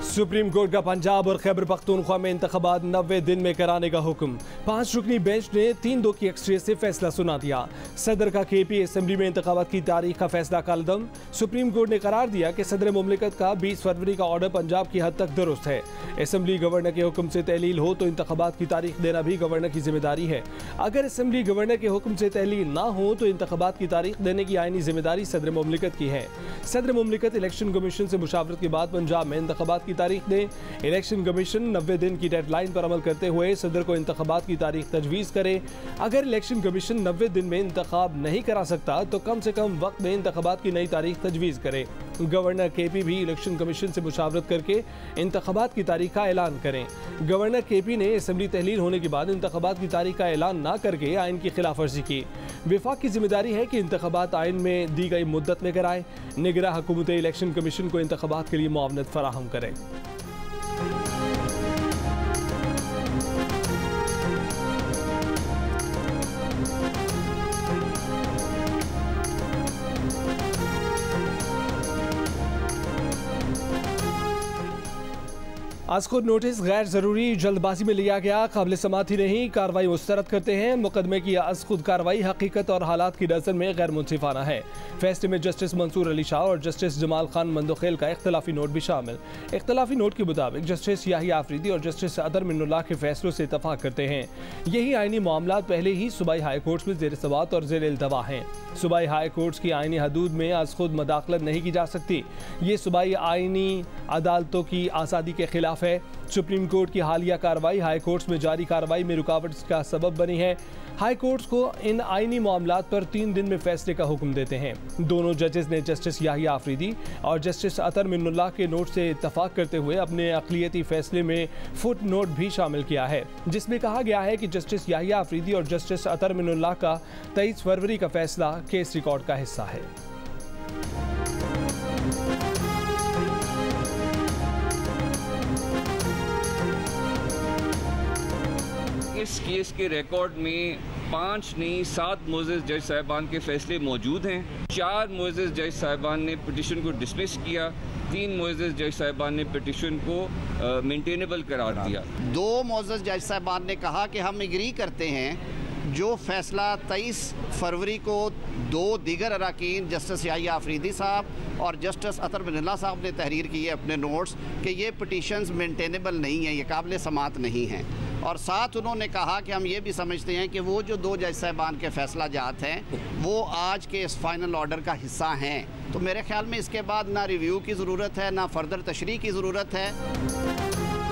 Supreme court का पंजाब और खैबर पख्तूनख्वा में इंतखाबात 90 दिन में कराने का हुक्म। 5 रुकनी बेंच ने 3-2 की एक्सट्रियत से फैसला सुना दिया। सदर का KP असेंबली में इंतखाबात की तारीख का फैसला कलदम। सुप्रीम कोर्ट ने करार दिया कि सदर मुमलिकत का 20 फरवरी का ऑर्डर पंजाब की हद तक दुरुस्त है। असेंबली गवर्नर के हुक्म से तहलील हो तो इंतखाबात की तारीख देना भी गवर्नर की जिम्मेदारी है। अगर असेंबली गवर्नर के हुक्म से तहलील ना हो तो इंतखाबात की तारीख देने की आईनी जिम्मेदारी सदर मुमलिकत की है। सदर मुमलिकत इलेक्शन कमीशन से मुशावरत के बाद पंजाब में इंतखाबात की तारीख दे। इलेक्शन कमीशन 90 दिन की डेडलाइन पर अमल करते हुए सदर को इंतखाबात की तारीख तजवीज़ करे। अगर इलेक्शन कमीशन 90 दिन में इंतखाब नहीं करा सकता तो कम से कम वक्त में इंतखाबात की नई तारीख तजवीज़ करे। गवर्नर KP भी इलेक्शन कमीशन से मुशावरत करके इंतखाबात की तारीख का ऐलान करें। गवर्नर KP ने असेंबली तहलील होने के बाद इंतखाबात की तारीख का ऐलान ना करके आइन की खिलाफ वर्जी की। विफाक की जिम्मेदारी है कि इंतखाबात आइन में दी गई मुद्दत में कराए। निगरां हुकूमत इलेक्शन कमीशन को इंतखाबात के लिए मुआवनत फराहम करे। आज खुद नोटिस गैर जरूरी जल्दबाजी में लिया गया, काबिल समाअत ही नहीं, कार्रवाई मुस्तरद करते हैं। मुकदमे की आज खुद कार्रवाई हकीकत और हालात की नज़र में गैर मुनसिफाना है। फैसले में जस्टिस मंसूर अली शाह और जस्टिस जमाल खान मंदोखेल का इख्तलाफी नोट भी शामिल। इख्तलाफी नोट के मुताबिक जस्टिस याहिया आफरीदी और जस्टिस अतर मिन्नुल्लाह के फैसलों से इत्तफाक करते हैं। यही आईनी मामलात पहले ही सूबाई हाई कोर्ट में ज़ेर समाअत और ज़ेर इल्तवा हैं। सूबाई हाई कोर्ट की आईनी हदूद में आज खुद मदाखलत नहीं की जा सकती। ये सूबाई आईनी अदालतों की आज़ादी के खिलाफ है। सुप्रीम कोर्ट की हालिया कार्रवाई हाई कोर्ट्स में जारी कार्रवाई में रुकावट का सबब बनी है। हाई कोर्ट्स को इन आईनी मामलात पर 3 दिन में फैसले का हुक्म देते हैं। दोनों जजेस ने जस्टिस याहिया आफरीदी और जस्टिस अतर मिन्नुल्लाह के नोट से इत्तफाक करते हुए अपने अक़लियती फैसले में फुट नोट भी शामिल किया है, जिसमें कहा गया है कि जस्टिस याहिया आफरीदी और जस्टिस अतर मिन्नुल्लाह का 23 फरवरी का फैसला केस रिकॉर्ड का हिस्सा है। इस केस के रिकॉर्ड में 5 नहीं 7 मोअज़्ज़ज़ जज साहिबान के फैसले मौजूद हैं। 4 मोअज़्ज़ज़ जज साहिबान ने पिटिशन को डिसमिस किया, 3 मोअज़्ज़ज़ जज साहिबान ने पिटिशन को मेंटेनेबल करार दिया। 2 मोअज़्ज़ज़ जज साहिबान ने कहा कि हम एग्री करते हैं जो फैसला 23 फरवरी को 2 दीगर अराकीन जस्टिस याहिया आफरीदी साहब और जस्टिस अतर मिन्नुल्लाह साहब ने तहरीर की है अपने नोट्स कि ये पिटिशंस मेंटेनेबल नहीं हैं, ये काबिल समाअत नहीं हैं। और साथ उन्होंने कहा कि हम ये भी समझते हैं कि वो जो 2 जज साहिबान के फैसला जात हैं वो आज के इस फाइनल ऑर्डर का हिस्सा हैं। तो मेरे ख्याल में इसके बाद ना रिव्यू की ज़रूरत है ना फर्दर तशरीह की ज़रूरत है।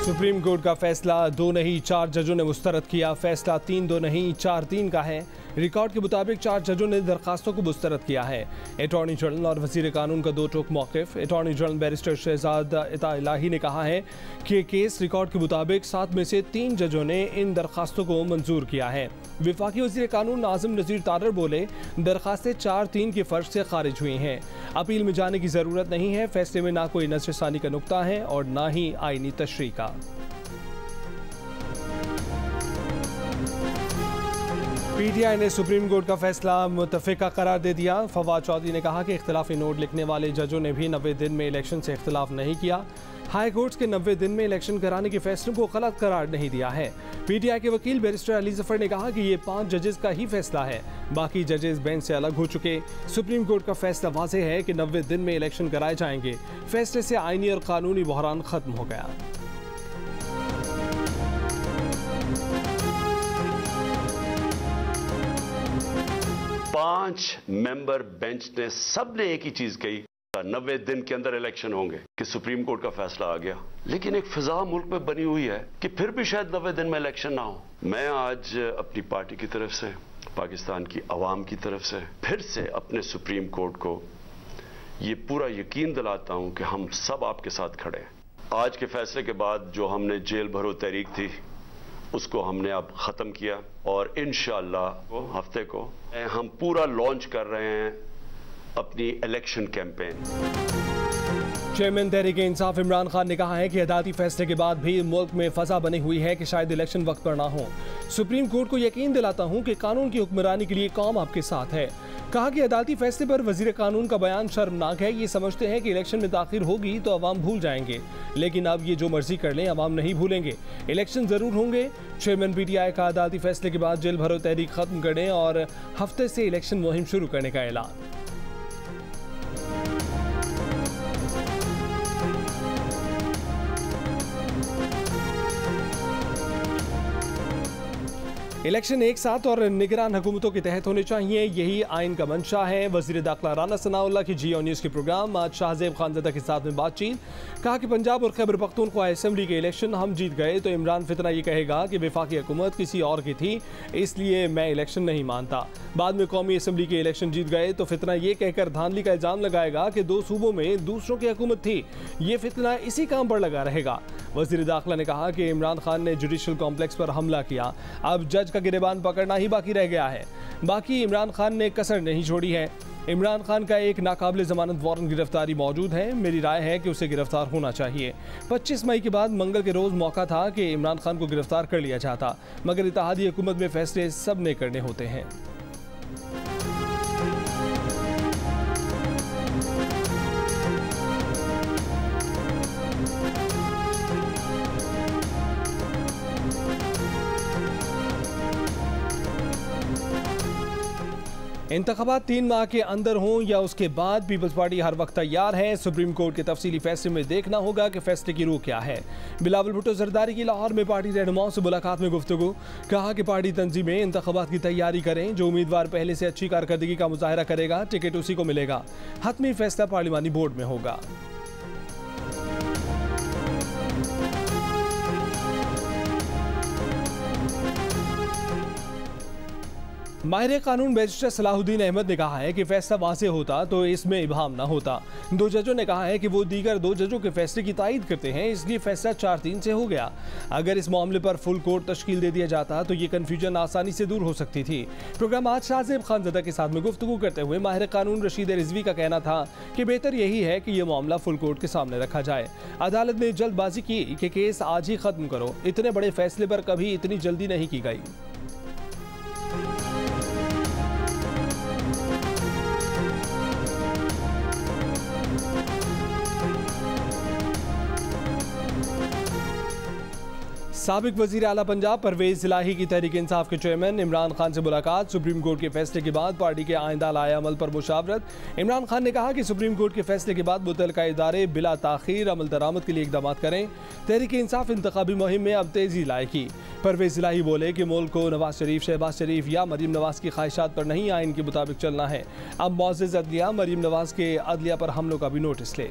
सुप्रीम कोर्ट का फैसला 2 नहीं 4 जजों ने मुस्तरद किया। फैसला 3-2 नहीं 4-3 का है। रिकॉर्ड के मुताबिक 4 जजों ने दरखास्तों को मुस्तरद किया है। अटॉर्नी जनरल और वज़ीर कानून का 2 टोक मौक़िफ़। अटॉर्नी जनरल बैरिस्टर शहजाद इता इलाही ने कहा है कि केस रिकॉर्ड के मुताबिक 7 में से 3 जजों ने इन दरखास्तों को मंजूर किया है। वफाकी वज़ीर कानून नाज़िम नज़ीर तारर बोले, दरखास्तें 4-3 के फ़र्क से खारिज हुई हैं। अपील में जाने की ज़रूरत नहीं है। फैसले में ना कोई नज़रसानी का नुक्ता है और ना ही आईनी तशरीह का। PTI ने सुप्रीम कोर्ट का फैसला मुतफ़िका करार दे दिया। फवाद चौधरी ने कहा कि इख्तलाफी नोट लिखने वाले जजों ने भी 90 दिन में इलेक्शन से इख्तलाफ नहीं किया। हाई कोर्ट्स के 90 दिन में इलेक्शन कराने के फैसलों को गलत करार नहीं दिया है। PTI के वकील बैरिस्टर अली जफर ने कहा कि ये 5 जजेस का ही फैसला है, बाकी जजेस बेंच से अलग हो चुके। सुप्रीम कोर्ट का फैसला वाज़ेह है कि 90 दिन में इलेक्शन कराए जाएंगे। फैसले से आईनी और कानूनी बहरान खत्म हो गया। 5 मेंबर बेंच ने सब ने एक ही चीज कही, 90 दिन के अंदर इलेक्शन होंगे, कि सुप्रीम कोर्ट का फैसला आ गया। लेकिन एक फिजा मुल्क में बनी हुई है कि फिर भी शायद 90 दिन में इलेक्शन ना हो। मैं आज अपनी पार्टी की तरफ से, पाकिस्तान की आवाम की तरफ से फिर से अपने सुप्रीम कोर्ट को ये पूरा यकीन दिलाता हूं कि हम सब आपके साथ खड़े हैं। आज के फैसले के बाद जो हमने जेल भरो तहरीक थी उसको हमने अब ख़त्म किया और इंशाअल्लाह हफ्ते को हम पूरा लॉन्च कर रहे हैं अपनी election campaign. Chairman Tehreek Insaf Imran Khan ने कहा है कि अदालती फैसले के बाद भी मुल्क में फजा बनी हुई है कि शायद इलेक्शन वक्त पर ना हो। सुप्रीम कोर्ट को यकीन दिलाता हूं कि कानून की हुक्मरानी के लिए कौम आपके साथ है। कहा कि अदालती फैसले पर वजीर कानून का बयान शर्मनाक है। ये समझते हैं कि इलेक्शन में ताखिर होगी तो अवाम भूल जाएंगे, लेकिन अब ये जो मर्जी कर लें अवाम नहीं भूलेंगे। इलेक्शन जरूर होंगे। चेयरमैन PTI का अदालती फैसले के बाद जेल भरो तहरीक खत्म करने और हफ्ते से इलेक्शन मुहिम शुरू करने का ऐलान। इलेक्शन एक साथ और निगरान हुकूमतों के तहत होने चाहिए, यही आइन का मंशा है। वजीर दाखिला राना सनाउल्लाह की जियो न्यूज़ के प्रोग्राम आज शाहजेब खानज़दा के साथ में बातचीत। कहा कि पंजाब और खैबर पख्तूनख्वा असेंबली के इलेक्शन हम जीत गए तो इमरान फितना ये कहेगा कि वफाकी हुकूमत किसी और की थी, इसलिए मैं इलेक्शन नहीं मानता। बाद में कौमी असेंबली के इलेक्शन जीत गए तो फितना ये कहकर धांधली का इल्जाम लगाएगा कि 2 सूबों में दूसरों की हुकूमत थी। ये फितना इसी काम पर लगा रहेगा। वजीर दाखिला ने कहा कि इमरान खान ने जुडिशल कॉम्प्लेक्स पर हमला किया, अब जज का गिरेबान पकड़ना ही बाकी रह गया है। बाकी इमरान खान ने कसर नहीं छोड़ी है। इमरान खान का एक नाकाबिल जमानत वारंट गिरफ्तारी मौजूद है। मेरी राय है कि उसे गिरफ्तार होना चाहिए। 25 मई के बाद मंगल के रोज मौका था कि इमरान खान को गिरफ्तार कर लिया जाता, मगर इत्तेहादी हुकूमत में फैसले सब ने करने होते हैं। इंतखाबात 3 माह के अंदर हों या उसके बाद, पीपल्स पार्टी हर वक्त तैयार है। सुप्रीम कोर्ट के तफसीली फैसले में देखना होगा कि फैसले की रूह क्या है। बिलावल भुट्टो जरदारी की लाहौर में पार्टी रहनुमाओं से मुलाकात में गुफ्तगू। कहा कि पार्टी तंजीमें इंतखाबात की तैयारी करें, जो उम्मीदवार पहले से अच्छी कारकर्दगी का मुजाहरा करेगा टिकट उसी को मिलेगा। हतमी फैसला पार्लिमानी बोर्ड में होगा। माहिर कानून बैरिस्टर सलाहुद्दीन अहमद ने कहा है कि फैसला वाज़ेह होता तो इसमें इबहाम न होता। 2 जजों ने कहा है कि वो दीगर 2 जजों के फैसले की तायीद करते हैं, इसलिए फैसला 4-3 से हो गया। अगर इस मामले पर फुल कोर्ट तश्कील दे दिया जाता तो ये कन्फ्यूजन आसानी से दूर हो सकती थी। प्रोग्राम आज शाहजेब खानज़दा के साथ में गुफ्तगू करते हुए माहिर कानून रशीद रिजवी का कहना था कि बेहतर यही है कि यह मामला फुल कोर्ट के सामने रखा जाए। अदालत ने जल्दबाजी की कि केस आज ही खत्म करो, इतने बड़े फैसले पर कभी इतनी जल्दी नहीं की गई। साबिक वजीर आला पंजाब परवेज इलाही की तहरीक इंसाफ के चेयरमैन इमरान खान से मुलाकात। सुप्रीम कोर्ट के फैसले के बाद पार्टी के आइंदा लाए अमल पर मुशावरत। इमरान खान ने कहा कि सुप्रीम कोर्ट के फैसले के बाद मुतल्लिका इदारे बिला ताखीर अमल दरामद के लिए इकदाम करें। तहरीक इंसाफ इंतखाबी मुहिम में अब तेजी लाएगी। परवेज इलाही बोले कि मुल्क को नवाज शरीफ, शहबाज शरीफ या मरीम नवाज की ख्वाहिशात पर नहीं आइन के मुताबिक चलना है। अब मुअज़्ज़िज़ अदलिया मरीम नवाज के अदलिया पर हमलों का भी नोटिस ले।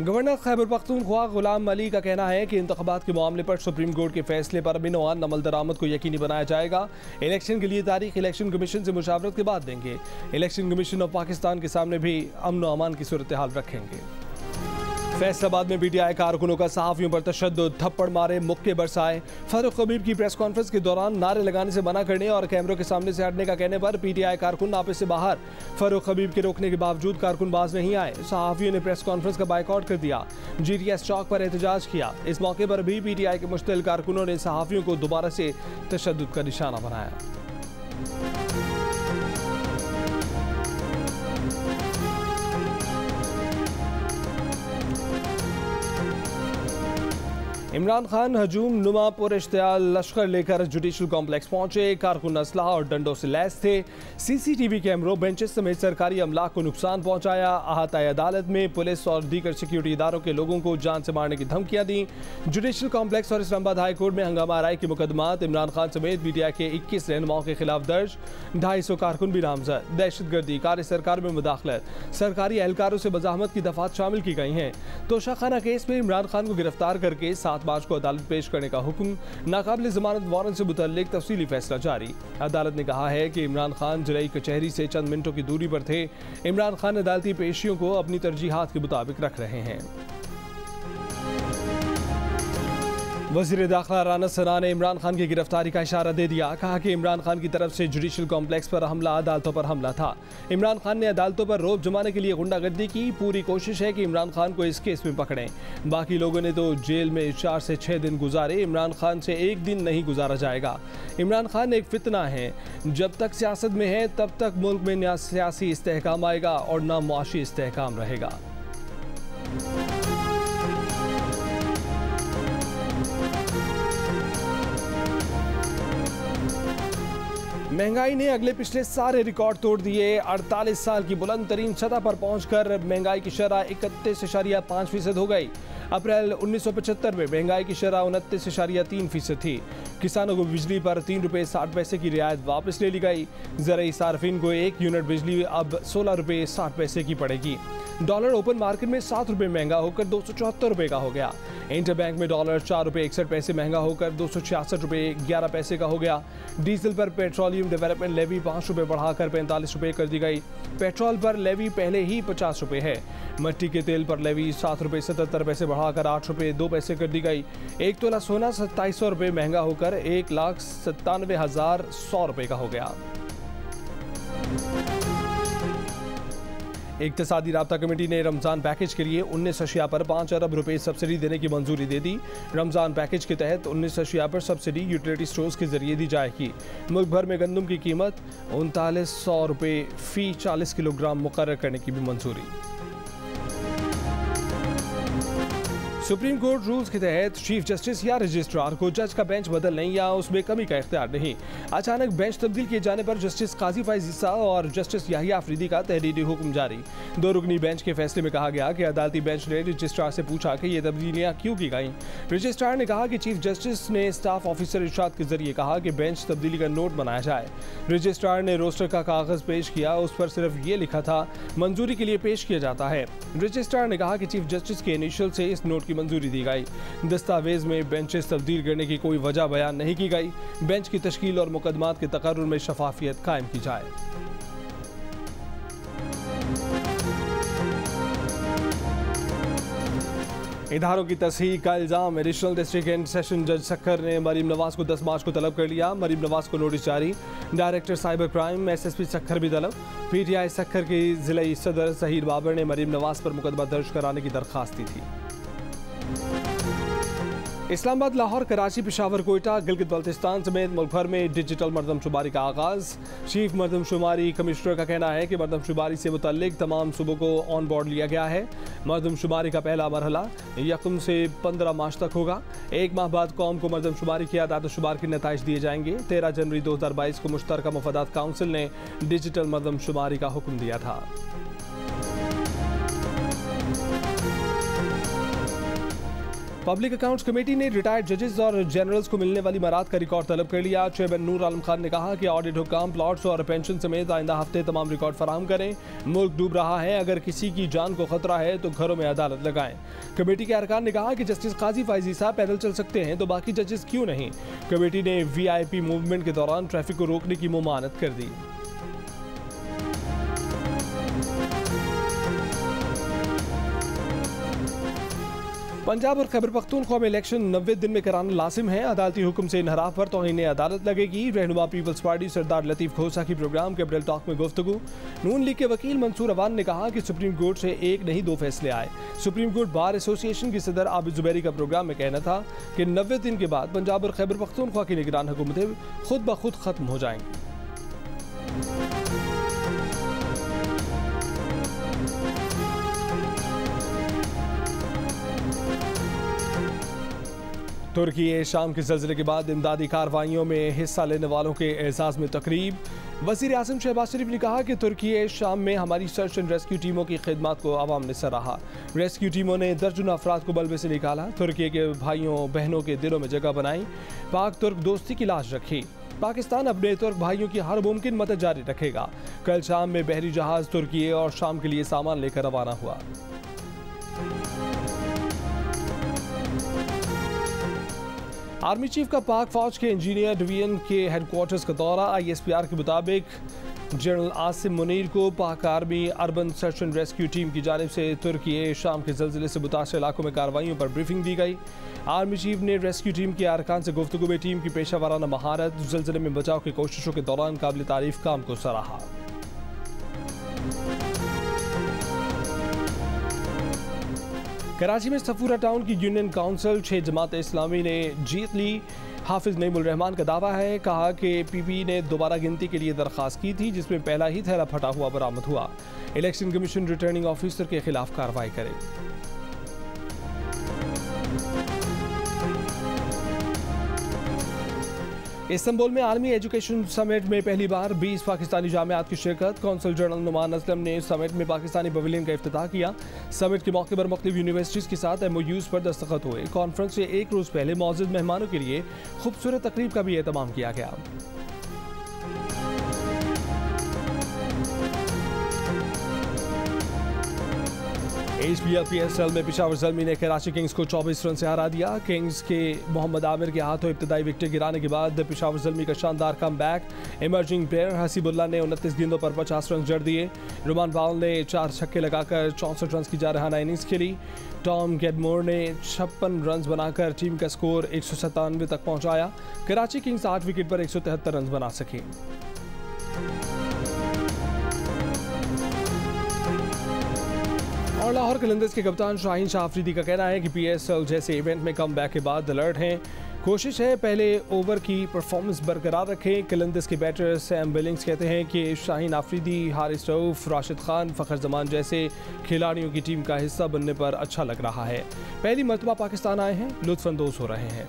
गवर्नर खैबर पख्तूनख्वा गुलाम अली का कहना है कि इंतखाबात के मामले पर सुप्रीम कोर्ट के फैसले पर बिनवान अमल दरामद को यकीनी बनाया जाएगा। इलेक्शन के लिए तारीख इलेक्शन कमीशन से मुशावरत के बाद देंगे। इलेक्शन कमीशन ऑफ पाकिस्तान के सामने भी अमन व अमान की सूरत हाल रखेंगे। फैसलाबाद में PTI कारकुनों का सहाफ़ियों पर तशद्दुद, थप्पड़ मारे, मुक्के बरसाए। फारूक हबीब की प्रेस कॉन्फ्रेंस के दौरान नारे लगाने से मना करने और कैमरों के सामने से हटने का कहने पर PTI कारकुन नापे से बाहर। फारूक हबीब के रोकने के बावजूद कारकुन बाज नहीं आए। सहाफ़ियों ने प्रेस कॉन्फ्रेंस का बायकॉट कर दिया। GTS चौक पर एहतजाज किया। इस मौके पर भी PTI के मुश्तल कारकुनों ने सहाफ़ियों को दोबारा से तशद्दुद का निशाना बनाया। इमरान खान हजूम नुमा पुर इश्तियाल लश्कर लेकर जुडिशल कॉम्प्लेक्स पहुंचे। कारकुन असलाह और डंडों से लैस थे। CCTV कैमरों, बेंचेस समेत सरकारी अमलाक को नुकसान पहुंचाया। अहाता अदालत में पुलिस और दीगर सिक्योरिटी इदारों के लोगों को जान से मारने की धमकियां दी। जुडिशल कॉम्प्लेक्स और इस्लामाबाद हाई कोर्ट में हंगामा आराई के मुकदमात। इमरान खान समेत PTI के 21 रहनुमाओं के खिलाफ दर्ज। 250 कारकुन भी नामजद। दहशतगर्दी, कार्य सरकार में मुदाखलत, सरकारी एहलकारों से बजाहमत की दफात शामिल की गई हैं। तोशाखाना केस में इमरान खान को गिरफ्तार करके 7 मार्च को अदालत पेश करने का हुक्म। नाकाबिल जमानत वारंट से मुतल्लिक तफसीली फैसला जारी। अदालत ने कहा है कि इमरान खान जिलाई कचहरी से चंद मिनटों की दूरी पर थे। इमरान खान अदालती पेशियों को अपनी तरजीहात के मुताबिक रख रहे हैं। वज़ीर दाखिला राना सना ने इमरान खान की गिरफ्तारी का इशारा दे दिया। कहा कि इमरान खान की तरफ से जुडिशल कॉम्प्लेक्स पर हमला अदालतों पर हमला था। इमरान खान ने अदालतों पर रौब जमाने के लिए गुंडागर्दी की। पूरी कोशिश है कि इमरान खान को इस केस में पकड़ें। बाकी लोगों ने तो जेल में 4 से 6 दिन गुजारे, इमरान खान से एक दिन नहीं गुजारा जाएगा। इमरान खान एक फितना है, जब तक सियासत में है तब तक मुल्क में ना सियासी इस्तेहकाम आएगा और ना मुआशी इस्तेहकाम रहेगा। महंगाई ने अगले पिछले सारे रिकॉर्ड तोड़ दिए। 48 साल की बुलंद तरीन सतह पर पहुंचकर महंगाई की शरह 31.5% हो गई। अप्रैल 1975 में महंगाई की शरह 29.3% थी। किसानों को बिजली पर 3 रुपये 60 पैसे की रियायत वापस ले ली गई। ज़राई सार्फिन को 1 यूनिट बिजली अब 16 रुपये 60 पैसे की पड़ेगी। डॉलर ओपन मार्केट में 7 रुपये महंगा होकर 274 रुपये का हो गया। इंटरबैंक में डॉलर 4 रुपये 61 पैसे महंगा होकर 266 रुपये 11 पैसे का हो गया। डीजल पर पेट्रोलियम डेवलपमेंट लेवी 5 रुपये बढ़ाकर 45 रुपये कर दी गई। पेट्रोल पर लेवी पहले ही 50 रुपये है। मिट्टी के तेल पर लेवी 7 रुपये 77 पैसे बढ़ाकर 8 रुपये 2 पैसे कर दी गई। 1 तोला सोना 2700 रुपये महंगा होकर 1,97,100 रुपये का हो गया। इक्तिसादी राब्ता कमेटी ने रमज़ान पैकेज के लिए 19 अशिया पर 5 अरब रुपए सब्सिडी देने की मंजूरी दे दी। रमज़ान पैकेज के तहत 19 अशिया पर सब्सिडी यूटिलिटी स्टोर्स के जरिए दी जाएगी। मुल्क भर में गंदम की कीमत 3900 रुपये फी 40 किलोग्राम मुकर्रर करने की भी मंजूरी। सुप्रीम कोर्ट रूल्स के तहत चीफ जस्टिस या रजिस्ट्रार को जज का बेंच बदलने या उसमें कमी का इख्तियार नहीं। अचानक बेंच तब्दील किए जाने पर जस्टिस काजी फैज ईसा और जस्टिस याहिया अफरीदी का तहरीरी हुक्म जारी। 2 रुकनी बेंच के फैसले में कहा गया कि अदालती बेंच ने रजिस्ट्रार से पूछा कि ये तब्दीलियां क्यों की गईं। रजिस्ट्रार ने कहा कि चीफ जस्टिस ने स्टाफ ऑफिसर इरशाद के जरिए कहा कि बेंच तब्दीली का नोट बनाया जाए। रजिस्ट्रार ने रोस्टर का कागज पेश किया, उस पर सिर्फ ये लिखा था मंजूरी के लिए पेश किया जाता है। रजिस्ट्रार ने कहा कि चीफ जस्टिस के इनिशियल से इस नोट की मंजूरी दी गई। दस्तावेज में बेंचेस तब्दील करने की कोई वजह बयान नहीं की गई। बेंच की तश्कील और मुकदमात के तकर्रुर में शफाफियत कायम की जाए। इदारों की तस्हीह का इल्जाम। एडिशनल डिस्ट्रिक्ट एंड सेशन जज सक्खर ने मरीम नवाज को 10 मार्च को तलब कर लिया। मरीम नवाज को नोटिस जारी। Director cyber crime SSP Sukkur भी तलब। PTI सक्खर के जिला सदर सहीर बाबर ने मरीम नवाज पर मुकदमा दर्ज कराने की दरख्वास्त दी थी। इस्लामाबाद, लाहौर, कराची, पेशावर, कोयटा, गिलगित बल्तिस्तान समेत मुल्क भर में डिजिटल मरदमशुमारी का आगाज़। चीफ मरदमशुमारी कमिश्नर का कहना है कि मरदमशुमारी से मुतल्लिक तमाम सूबों को ऑन बोर्ड लिया गया है। मरदमशुमारी का पहला मरहला 1 से 15 मार्च तक होगा। 1 माह बाद कौम को मरदमशुमारी की आदाद-ओ-शुमार के नताइज दिए जाएंगे। 13 जनवरी 2022 को मुश्तरका मुफादात काउंसिल ने डिजिटल मरदमशुमारी का हुक्म दिया था। पब्लिक अकाउंट्स कमेटी ने रिटायर्ड जजेस और जनरल्स को मिलने वाली मराद का रिकॉर्ड तलब कर लिया। चेयरमैन नूर आलम खान ने कहा कि ऑडिट हुक्काम, प्लॉट्स और पेंशन समेत आइंदा हफ्ते तमाम रिकॉर्ड फराहम करें। मुल्क डूब रहा है, अगर किसी की जान को खतरा है तो घरों में अदालत लगाएं। कमेटी के अरकान ने कहा कि जस्टिस काजी फैज ईसा पैदल चल सकते हैं तो बाकी जजेस क्यों नहीं। कमेटी ने VIP मूवमेंट के दौरान ट्रैफिक को रोकने की मुमानत कर दी। पंजाब और खैबर पख्तूनख्वा में इलेक्शन 90 दिन में कराना लाजिम है। अदालती हुक्म से इनहराफ पर तौहीन अदालत लगेगी। रहनुमा पीपल्स पार्टी सरदार लतीफ खोसा की प्रोग्राम कैपिटल टॉक में गुफ्तगू। नून लीग के वकील मंसूर अवान ने कहा कि सुप्रीम कोर्ट से 1 नहीं 2 फैसले आए। सुप्रीम कोर्ट बार एसोसिएशन की सदर आबिद जुबैरी का प्रोग्राम में कहना था कि 90 दिन के बाद पंजाब और खैबर पख्तूनख्वा की निगरान हुकूमतें खुद ब खुद खत्म हो जाएंगी। तुर्की शाम के ज़ल्ज़ले के बाद इमदादी कार्रवाइयों में हिस्सा लेने वालों के एजाज़ में तकरीब। वज़ीर आज़म शहबाज शरीफ ने कहा कि तुर्की शाम में हमारी सर्च एंड रेस्क्यू टीमों की खिदमत को आवाम ने सराहा। रेस्क्यू टीमों ने दर्जनों अफराद को बलबे से निकाला। तुर्की के भाइयों बहनों के दिलों में जगह बनाई। पाक तुर्क दोस्ती की लाश रखी। पाकिस्तान अपने तुर्क भाइयों की हर मुमकिन मदद जारी रखेगा। कल शाम में बहरी जहाज़ तुर्की और शाम के लिए सामान लेकर रवाना हुआ। आर्मी चीफ का पाक फौज के इंजीनियर डिवीजन के हेडक्वार्टर्स का दौरा। ISPR के मुताबिक जनरल आसिम मुनीर को पाक army urban search and rescue team की जानिब से तुर्की शाम के ज़लज़ले से मुतासर इलाकों में कार्रवाइयों पर ब्रीफिंग दी गई। आर्मी चीफ ने रेस्क्यू टीम के अरकान से गुफ्तगू में टीम की पेशा वाराना महारत, ज़लज़ले में बचाव की कोशिशों के दौरान काबिल तारीफ काम को सराहा। कराची में सफूरा टाउन की यूनियन काउंसिल 6 जमात इस्लामी ने जीत ली। हाफिज नईमुल रहमान का दावा है, कहा कि पीपी ने दोबारा गिनती के लिए दरख्वास्त की थी जिसमें पहला ही थैला फटा हुआ बरामद हुआ। इलेक्शन कमीशन रिटर्निंग ऑफिसर के खिलाफ कार्रवाई करे। इस्तांबुल में आलमी एजुकेशन समिट में पहली बार 20 पाकिस्तानी जामियात की शिरकत। कौंसल जनरल नुमान असलम ने समिट में पाकिस्तानी पवेलियन का इफ्तिताह किया। समिट के मौके पर मुख्तलिफ यूनिवर्सिटीज़ के साथ MOUs पर दस्तखत हुए। कॉन्फ्रेंस से एक रोज़ पहले मौजूद मेहमानों के लिए खूबसूरत तकरीब का भी एहतमाम किया गया। HPL में पेशावर ज़ल्मी ने कराची किंग्स को 24 रन से हरा दिया। किंग्स के मोहम्मद आमिर के हाथों इब्तदाई विकेट गिराने के बाद पेशावर ज़ल्मी का शानदार कमबैक। इमर्जिंग प्लेयर हसीबुल्लाह ने 29 गेंदों पर 50 रन जड़ दिए। रुमान बाउल ने 4 छक्के लगाकर 64 रन की जारहाना इनिंग्स खेली। टॉम गेडमोर ने 56 रन बनाकर टीम का स्कोर 197 तक पहुंचाया। कराची किंग्स 8 विकेट पर 173 रन बना सके। और लाहौर कलंदर्स के कप्तान शाहीन शाह अफरीदी का कहना है कि PSL जैसे इवेंट में कम बैक के बाद अलर्ट हैं। कोशिश है पहले ओवर की परफॉर्मेंस बरकरार रखें। कलंदर्स के बैटर सैम बिलिंग्स कहते हैं कि शाहीन अफरीदी, हारिस रऊफ, राशिद खान, फ़खर जमान जैसे खिलाड़ियों की टीम का हिस्सा बनने पर अच्छा लग रहा है। पहली मरतबा पाकिस्तान आए हैं, लुत्फ़ अंदोज़ हो रहे हैं।